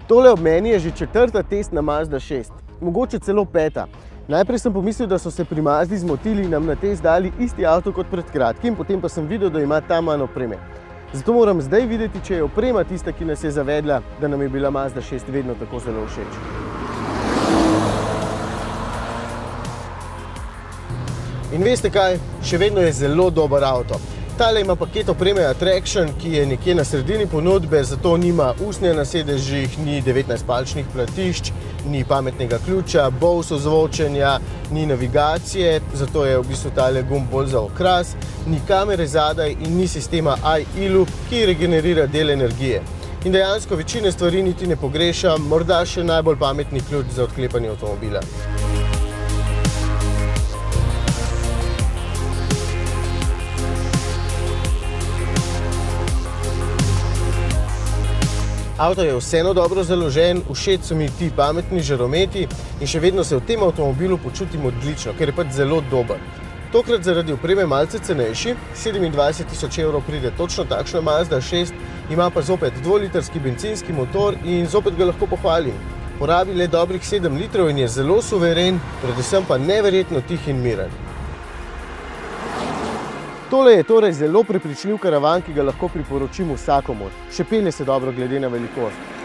Tole ob meni je že četrta testna Mazda 6, mogoče celo peta. Najprej sem pomislil, da so se pri Mazdi zmotili in nam na test dali isti avto kot pred kratkim, potem pa sem videl, da ima ta manj opreme. Zato moram zdaj videti, če je oprema tista, ki nas je zavedla, da nam je bila Mazda 6 vedno tako zelo všeč. In veste kaj? Še vedno je zelo dober avto. Tale ima paket opreme Attraction, ki je nekje na sredini ponudbe, zato nima usnja na sedežih, ni 19-palčnih platišč, ni pametnega ključa, Bose ozvočenja, ni navigacije, zato je v bistvu tale gumb bolj za okras, ni kamere zadaj in ni sistema iLoop, ki regenerira del energije. In dejansko večine stvari niti ne pogrešam, morda še najbolj pametni ključ za odklepanje avtomobila. Avto je vseeno dobro založen, všeč so mi ti pametni žarometi in še vedno se v tem avtomobilu počutim odlično, ker je pač zelo dober. Tokrat zaradi opreme malce cenejši, 27.000 evrov pride točno takšna Mazda 6, ima pa zopet 2-litrski bencinski motor in zopet ga lahko pohvalim. Porabi le dobrih 7 litrov in je zelo suveren, predvsem pa neverjetno tih in miren. Tole je torej zelo prepričljiv karavan, ki ga lahko priporočim vsakomur. Še pelje se dobro glede na velikost.